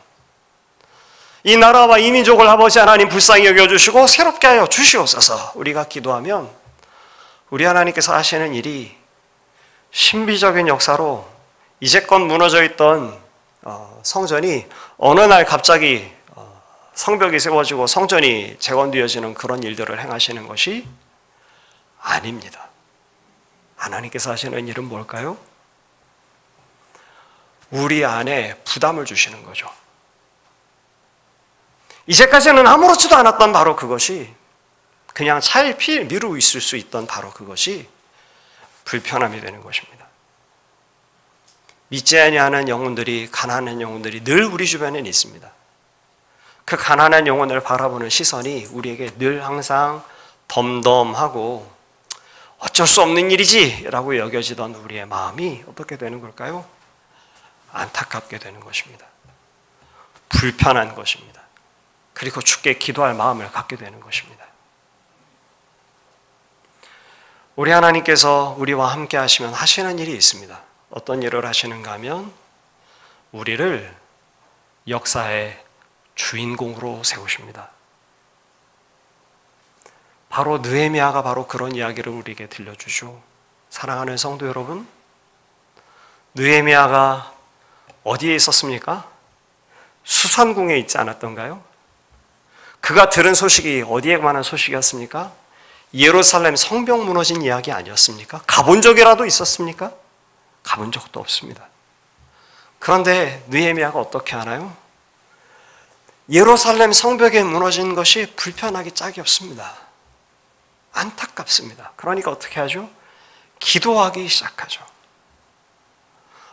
이 나라와 이 민족을 아버지 하나님 불쌍히 여겨주시고 새롭게 하여 주시옵소서. 우리가 기도하면 우리 하나님께서 하시는 일이 신비적인 역사로 이제껏 무너져 있던 성전이 어느 날 갑자기 성벽이 세워지고 성전이 재건되어지는 그런 일들을 행하시는 것이 아닙니다. 하나님께서 하시는 일은 뭘까요? 우리 안에 부담을 주시는 거죠. 이제까지는 아무렇지도 않았던 바로 그것이, 그냥 차일피일 미루고 있을 수 있던 바로 그것이 불편함이 되는 것입니다. 믿지 아니하는 영혼들이, 가난한 영혼들이 늘 우리 주변에 있습니다. 그 가난한 영혼을 바라보는 시선이 우리에게 늘 항상 덤덤하고 어쩔 수 없는 일이지 라고 여겨지던 우리의 마음이 어떻게 되는 걸까요? 안타깝게 되는 것입니다. 불편한 것입니다. 그리고 주께 기도할 마음을 갖게 되는 것입니다. 우리 하나님께서 우리와 함께 하시면 하시는 일이 있습니다. 어떤 일을 하시는가 하면 우리를 역사의 주인공으로 세우십니다. 바로 느헤미야가 바로 그런 이야기를 우리에게 들려주죠. 사랑하는 성도 여러분, 느헤미야가 어디에 있었습니까? 수산궁에 있지 않았던가요? 그가 들은 소식이 어디에 관한 소식이었습니까? 예루살렘 성벽 무너진 이야기 아니었습니까? 가본 적이라도 있었습니까? 가본 적도 없습니다. 그런데 느헤미야가 어떻게 하나요? 예루살렘 성벽이 무너진 것이 불편하기 짝이 없습니다. 안타깝습니다. 그러니까 어떻게 하죠? 기도하기 시작하죠.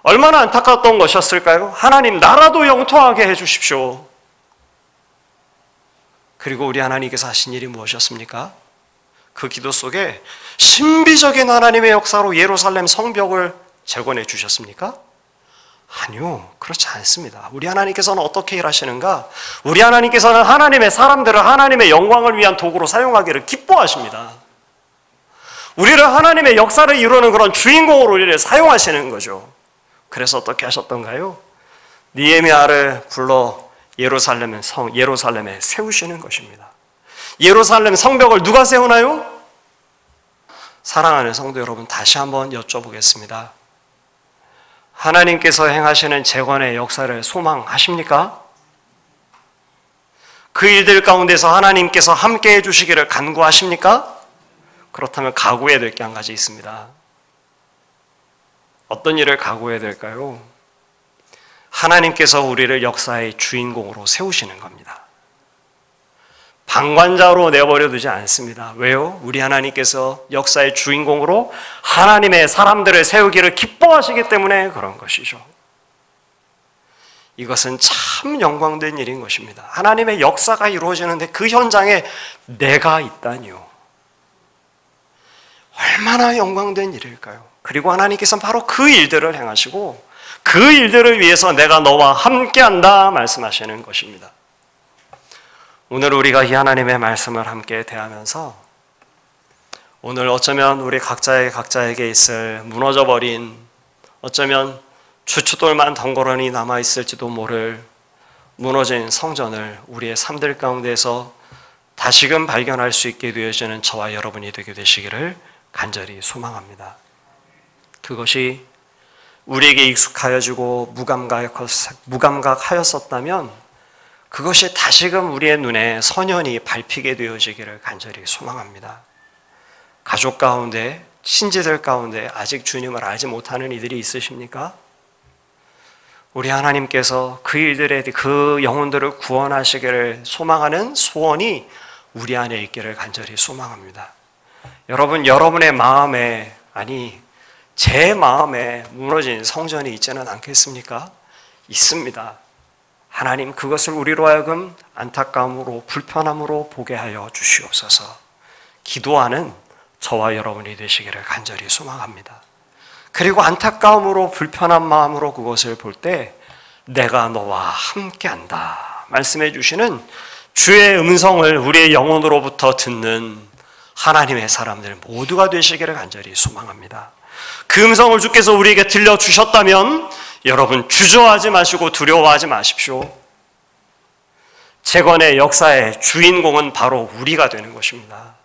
얼마나 안타까웠던 것이었을까요? 하나님, 나라도 영통하게 해주십시오. 그리고 우리 하나님께서 하신 일이 무엇이었습니까? 그 기도 속에 신비적인 하나님의 역사로 예루살렘 성벽을 재건해 주셨습니까? 아니요, 그렇지 않습니다. 우리 하나님께서는 어떻게 일하시는가? 우리 하나님께서는 하나님의 사람들을 하나님의 영광을 위한 도구로 사용하기를 기뻐하십니다. 우리를 하나님의 역사를 이루는 그런 주인공으로 우리를 사용하시는 거죠. 그래서 어떻게 하셨던가요? 느헤미야를 불러 예루살렘에 세우시는 것입니다. 예루살렘 성벽을 누가 세우나요? 사랑하는 성도 여러분, 다시 한번 여쭤보겠습니다. 하나님께서 행하시는 재건의 역사를 소망하십니까? 그 일들 가운데서 하나님께서 함께 해주시기를 간구하십니까? 그렇다면 각오해야 될 게 한 가지 있습니다. 어떤 일을 각오해야 될까요? 하나님께서 우리를 역사의 주인공으로 세우시는 겁니다. 방관자로 내버려 두지 않습니다. 왜요? 우리 하나님께서 역사의 주인공으로 하나님의 사람들을 세우기를 기뻐하시기 때문에 그런 것이죠. 이것은 참 영광된 일인 것입니다. 하나님의 역사가 이루어지는데 그 현장에 내가 있다니요. 얼마나 영광된 일일까요? 그리고 하나님께서는 바로 그 일들을 행하시고 그 일들을 위해서 내가 너와 함께한다 말씀하시는 것입니다. 오늘 우리가 이 하나님의 말씀을 함께 대하면서 오늘 어쩌면 우리 각자에게 있을 무너져버린, 어쩌면 주춧돌만 덩그러니 남아있을지도 모를 무너진 성전을 우리의 삶들 가운데서 다시금 발견할 수 있게 되어지는 저와 여러분이 되게 되시기를 간절히 소망합니다. 그것이 우리에게 익숙하여지고 무감각하였었다면 그것이 다시금 우리의 눈에 선연히 밟히게 되어지기를 간절히 소망합니다. 가족 가운데, 신지들 가운데 아직 주님을 알지 못하는 이들이 있으십니까? 우리 하나님께서 그 영혼들을 구원하시기를 소망하는 소원이 우리 안에 있기를 간절히 소망합니다. 여러분의 마음에, 아니 제 마음에 무너진 성전이 있지는 않겠습니까? 있습니다. 하나님 그것을 우리로 하여금 안타까움으로 불편함으로 보게 하여 주시옵소서. 기도하는 저와 여러분이 되시기를 간절히 소망합니다. 그리고 안타까움으로 불편한 마음으로 그것을 볼 때 내가 너와 함께한다 말씀해 주시는 주의 음성을 우리의 영혼으로부터 듣는 하나님의 사람들 모두가 되시기를 간절히 소망합니다. 그 음성을 주께서 우리에게 들려주셨다면 여러분 주저하지 마시고 두려워하지 마십시오. 재건의 역사의 주인공은 바로 우리가 되는 것입니다.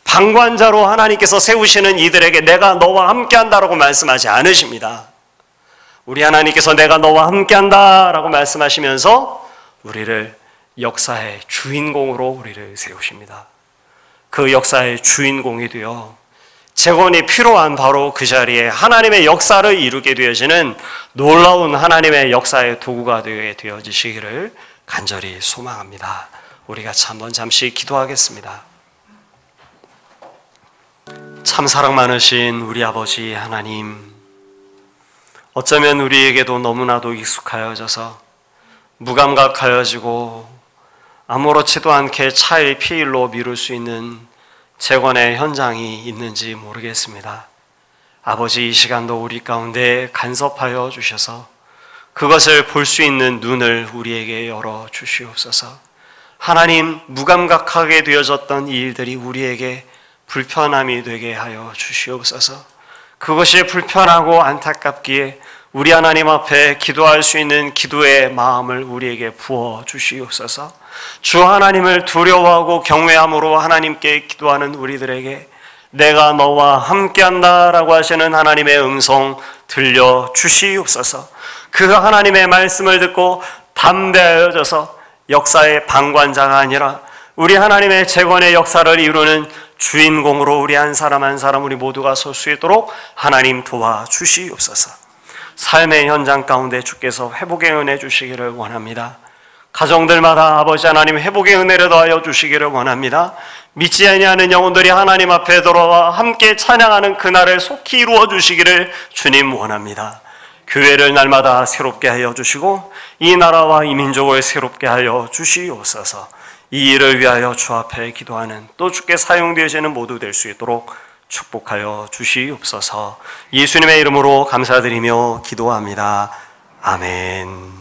방관자로 하나님께서 세우시는 이들에게 내가 너와 함께한다라고 말씀하지 않으십니다. 우리 하나님께서 내가 너와 함께한다라고 말씀하시면서 우리를 역사의 주인공으로 우리를 세우십니다. 그 역사의 주인공이 되어 재건이 필요한 바로 그 자리에 하나님의 역사를 이루게 되어지는 놀라운 하나님의 역사의 도구가 되게 되어지시기를 간절히 소망합니다. 우리가 한번 잠시 기도하겠습니다. 참 사랑 많으신 우리 아버지 하나님, 어쩌면 우리에게도 너무나도 익숙하여져서 무감각하여지고 아무렇지도 않게 차일 피일로 미룰 수 있는 재건의 현장이 있는지 모르겠습니다. 아버지, 이 시간도 우리 가운데 간섭하여 주셔서 그것을 볼 수 있는 눈을 우리에게 열어 주시옵소서. 하나님, 무감각하게 되어졌던 이 일들이 우리에게 불편함이 되게 하여 주시옵소서. 그것이 불편하고 안타깝기에 우리 하나님 앞에 기도할 수 있는 기도의 마음을 우리에게 부어 주시옵소서. 주 하나님을 두려워하고 경외함으로 하나님께 기도하는 우리들에게 내가 너와 함께한다라고 하시는 하나님의 음성 들려 주시옵소서. 그 하나님의 말씀을 듣고 담대하여져서 역사의 방관자가 아니라 우리 하나님의 재건의 역사를 이루는 주인공으로 우리 한 사람 한 사람 우리 모두가 설 수 있도록 하나님 도와주시옵소서. 삶의 현장 가운데 주께서 회복의 은혜 주시기를 원합니다. 가정들마다 아버지 하나님 회복의 은혜를 더하여 주시기를 원합니다. 믿지 아니하는 영혼들이 하나님 앞에 돌아와 함께 찬양하는 그날을 속히 이루어 주시기를 주님 원합니다. 교회를 날마다 새롭게 하여 주시고 이 나라와 이 민족을 새롭게 하여 주시옵소서. 이 일을 위하여 주 앞에 기도하는 또 주께 사용되어지는 모두 될 수 있도록 축복하여 주시옵소서. 예수님의 이름으로 감사드리며 기도합니다. 아멘.